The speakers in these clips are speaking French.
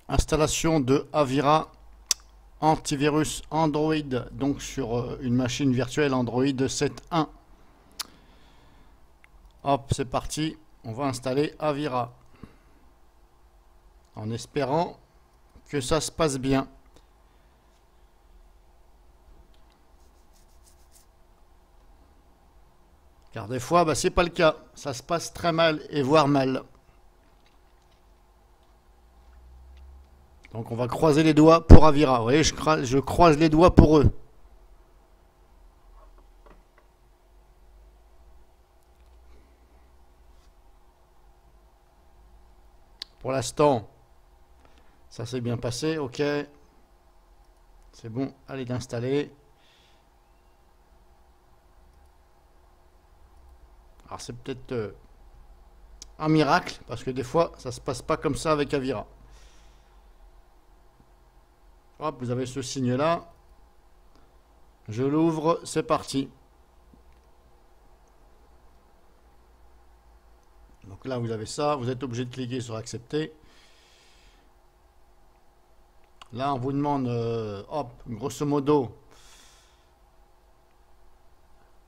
Installation de Avira antivirus Android, donc sur une machine virtuelle Android 7.1. Hop, c'est parti, on va installer Avira en espérant que ça se passe bien. Car des fois, c'est pas le cas, ça se passe très mal et voire mal. Donc on va croiser les doigts pour Avira. Vous voyez, je croise les doigts pour eux. Pour l'instant, ça s'est bien passé. Ok. C'est bon, allez d'installer. Alors c'est peut-être un miracle, parce que des fois, ça se passe pas comme ça avec Avira. Hop, vous avez ce signe-là. Je l'ouvre, c'est parti. Donc là, vous avez ça. Vous êtes obligé de cliquer sur accepter. Là, on vous demande, hop, grosso modo,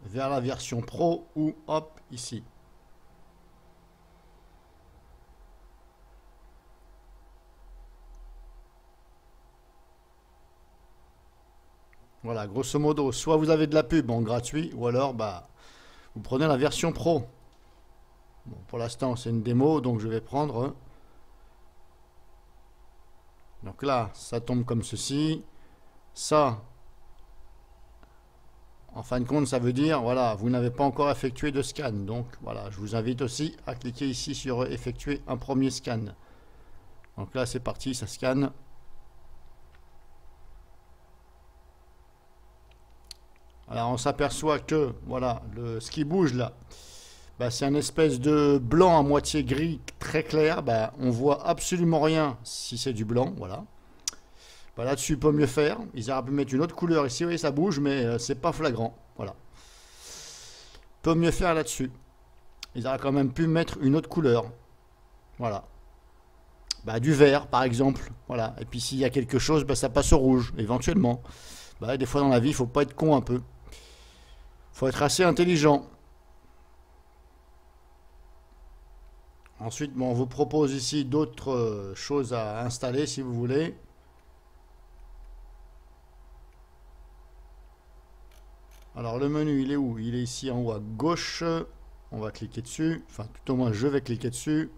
vers la version pro ou hop, ici. Voilà, grosso modo, soit vous avez de la pub en gratuit, ou alors vous prenez la version pro. Bon, pour l'instant, c'est une démo, donc je vais prendre. Donc là, ça tombe comme ceci. Ça, en fin de compte, ça veut dire, voilà, vous n'avez pas encore effectué de scan. Donc voilà, je vous invite aussi à cliquer ici sur effectuer un premier scan. Donc là, c'est parti, ça scanne. Alors on s'aperçoit que, voilà, ce qui bouge là, c'est un espèce de blanc à moitié gris très clair. On voit absolument rien si c'est du blanc, voilà. Là-dessus, il peut mieux faire. Ils auraient pu mettre une autre couleur ici, oui, ça bouge, mais c'est pas flagrant, voilà. Peut mieux faire là-dessus. Ils auraient quand même pu mettre une autre couleur, voilà. Du vert, par exemple, voilà. Et puis s'il y a quelque chose, ça passe au rouge, éventuellement. Des fois dans la vie, il faut pas être con un peu. Faut être assez intelligent. Ensuite, on vous propose ici d'autres choses à installer si vous voulez. Alors le menu, il est où? Il est ici en haut à gauche. On va cliquer dessus. Enfin, tout au moins, je vais cliquer dessus.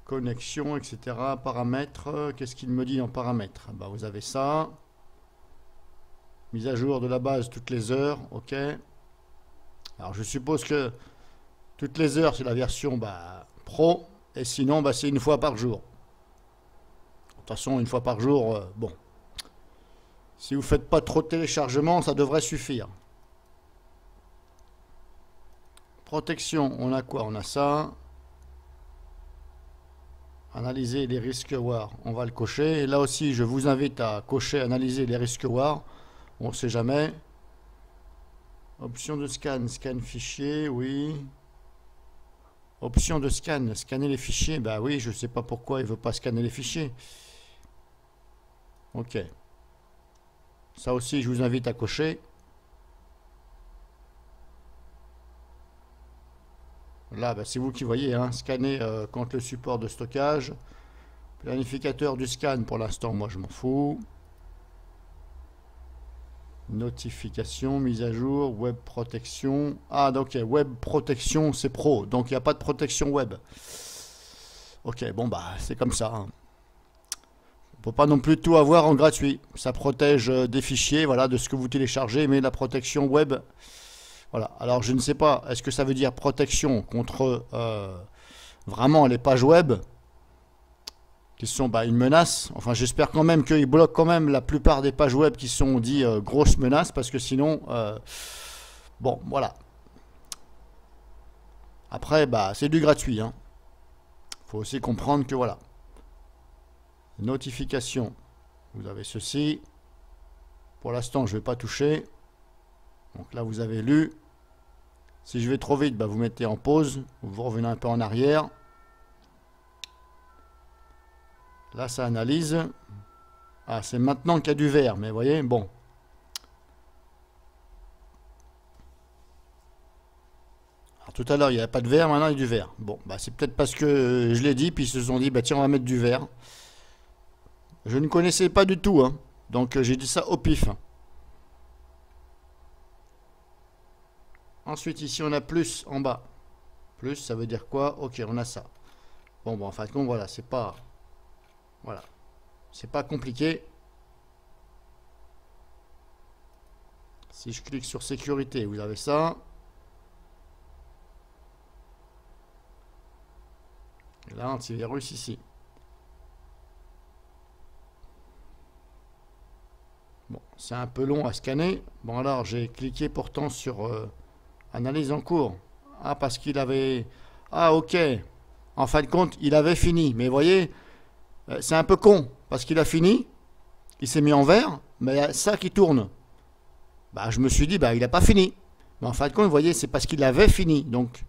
Connexion, etc. Paramètres. Qu'est-ce qu'il me dit en paramètres? Vous avez ça. Mise à jour de la base toutes les heures. Ok. Alors je suppose que toutes les heures, c'est la version pro. Et sinon, c'est une fois par jour. De toute façon, une fois par jour, bon. Si vous ne faites pas trop de téléchargement, ça devrait suffire. Protection, on a quoi? On a ça. Analyser les risques WAR, on va le cocher. Et là aussi, je vous invite à cocher analyser les risques WAR. On ne sait jamais. Option de scan, scan fichier, oui. Option de scan, scanner les fichiers. Oui, je ne sais pas pourquoi il ne veut pas scanner les fichiers. Ok. Ça aussi, je vous invite à cocher. Là, c'est vous qui voyez, hein, scanner contre le support de stockage. Planificateur du scan, pour l'instant, moi, je m'en fous. Notification, mise à jour, web protection. Ah, donc web protection, c'est pro. Donc, il n'y a pas de protection web. Ok, bon, c'est comme ça. Hein. On ne peut pas non plus tout avoir en gratuit. Ça protège des fichiers, voilà, de ce que vous téléchargez, mais la protection web, voilà. Alors, je ne sais pas, est-ce que ça veut dire protection contre vraiment les pages web qui sont une menace? Enfin, j'espère quand même qu'ils bloquent quand même la plupart des pages web qui sont dit grosses menaces, parce que sinon, bon, voilà. Après, c'est du gratuit. Hein. Faut aussi comprendre que voilà. Notification. Vous avez ceci. Pour l'instant, je ne vais pas toucher. Donc là, vous avez lu. Si je vais trop vite, vous mettez en pause. Vous revenez un peu en arrière. Là, ça analyse. Ah, c'est maintenant qu'il y a du vert, mais vous voyez, bon. Alors, tout à l'heure, il n'y avait pas de vert, maintenant il y a du vert. Bon, bah, c'est peut-être parce que je l'ai dit, puis ils se sont dit, bah tiens, on va mettre du vert. Je ne connaissais pas du tout, hein. Donc j'ai dit ça au pif. Ensuite, ici, on a plus en bas. Plus, ça veut dire quoi? Ok, on a ça. Bon, en fin de compte, voilà, c'est pas... Voilà. C'est pas compliqué. Si je clique sur sécurité, vous avez ça. Et là, antivirus ici. Bon, c'est un peu long à scanner. Bon, alors, j'ai cliqué pourtant sur analyse en cours. Ah, parce qu'il avait... Ah, ok. En fin de compte, il avait fini. Mais vous voyez, c'est un peu con. Parce qu'il a fini. Il s'est mis en vert. Mais il y a ça qui tourne. Bah, je me suis dit, bah, il n'a pas fini. Mais en fin de compte, vous voyez, c'est parce qu'il avait fini. Donc,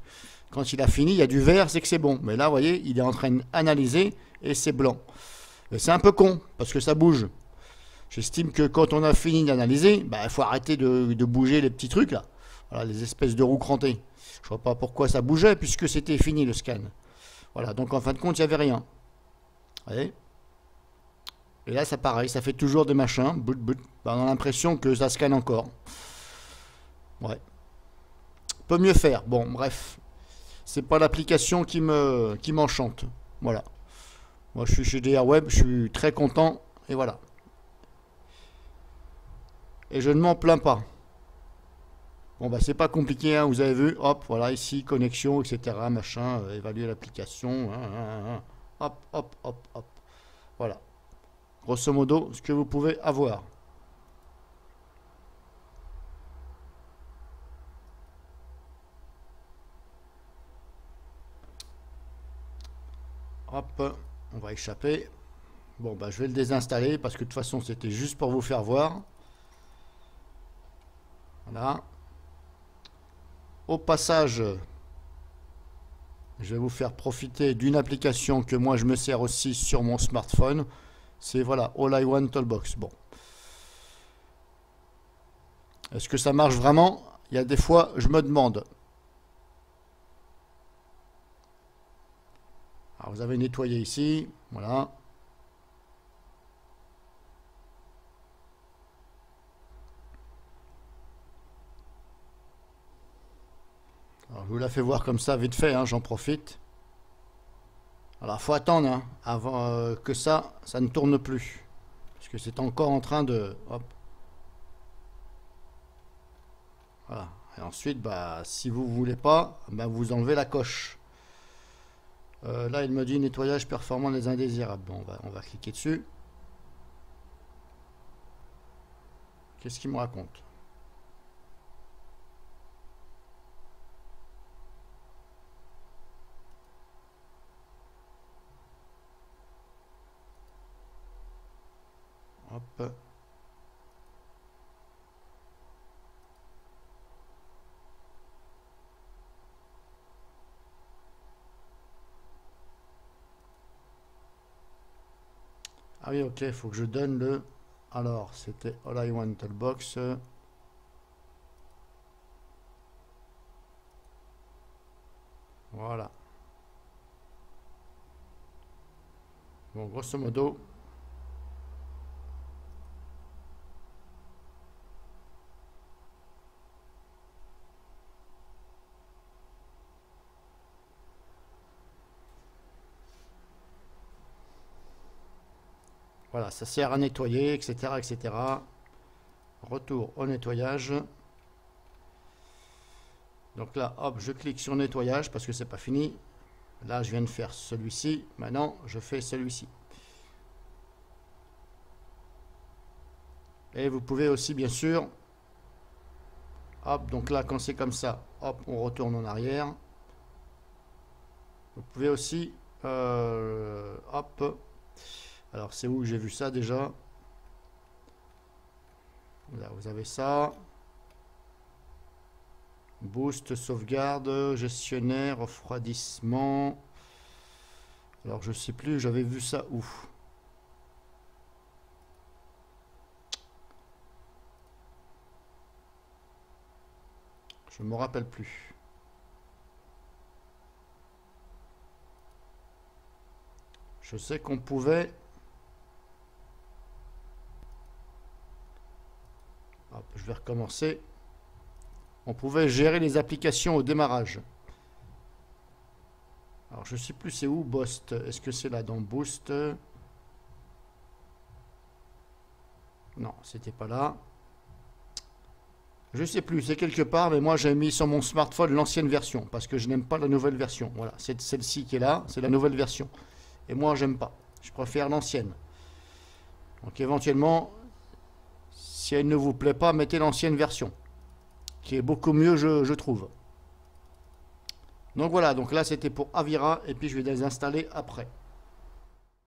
quand il a fini, il y a du vert, c'est que c'est bon. Mais là, vous voyez, il est en train d'analyser et c'est blanc. C'est un peu con, parce que ça bouge. J'estime que quand on a fini d'analyser, bah, il faut arrêter de bouger les petits trucs, là. Voilà, les espèces de roues crantées. Je vois pas pourquoi ça bougeait, puisque c'était fini le scan. Voilà, donc en fin de compte, il n'y avait rien. Vous voyez? Et là, c'est pareil, ça fait toujours des machins. Bout, bout. Bah, on a l'impression que ça scanne encore. Ouais. Peut mieux faire. Bon, bref. C'est pas l'application qui m'enchante. Voilà. Moi, je suis chez DR Web, je suis très content. Et voilà. Et je ne m'en plains pas. Bon, bah, c'est pas compliqué, hein, vous avez vu. Hop, voilà, ici, connexion, etc. Machin, évaluer l'application. Hop, hop, hop, hop. Voilà. Grosso modo, ce que vous pouvez avoir. Hop, on va échapper. Bon, bah, je vais le désinstaller parce que de toute façon, c'était juste pour vous faire voir. Voilà. Au passage, je vais vous faire profiter d'une application que moi je me sers aussi sur mon smartphone. C'est voilà, All I Want Toolbox. Bon. Est-ce que ça marche vraiment? Il y a des fois, je me demande. Alors, vous avez nettoyé ici. Voilà. Alors, je vous la fais voir comme ça, vite fait, hein, j'en profite. Alors, il faut attendre hein, avant que ça ne tourne plus. Parce que c'est encore en train de... Hop. Voilà. Et ensuite, bah, si vous ne voulez pas, bah, vous enlevez la coche. Là, il me dit nettoyage performant des indésirables. Bon, on va cliquer dessus. Qu'est-ce qu'il me raconte? Hop. Ah oui, ok, il faut que je donne le... Alors, c'était All I Want Toolbox. Voilà. Bon, grosso modo... Voilà, ça sert à nettoyer, etc., etc. Retour au nettoyage. Donc là, hop, je clique sur nettoyage parce que c'est pas fini. Là, je viens de faire celui-ci. Maintenant, je fais celui-ci. Et vous pouvez aussi, bien sûr, hop, donc là, quand c'est comme ça, hop, on retourne en arrière. Vous pouvez aussi, hop, alors c'est où j'ai vu ça déjà? Là, vous avez ça. Boost, sauvegarde, gestionnaire, refroidissement. Alors je sais plus, j'avais vu ça où? Je ne me rappelle plus. Je sais qu'on pouvait... Hop, je vais recommencer. On pouvait gérer les applications au démarrage. Alors, je ne sais plus c'est où, Boost. Est-ce que c'est là dans Boost? Non, c'était pas là. Je sais plus, c'est quelque part, mais moi j'ai mis sur mon smartphone l'ancienne version, parce que je n'aime pas la nouvelle version. Voilà, c'est celle-ci qui est là, c'est la nouvelle version. Et moi j'aime pas, je préfère l'ancienne. Donc éventuellement, si elle ne vous plaît pas, mettez l'ancienne version, qui est beaucoup mieux je trouve. Donc voilà, donc là c'était pour Avira, et puis je vais les installer après.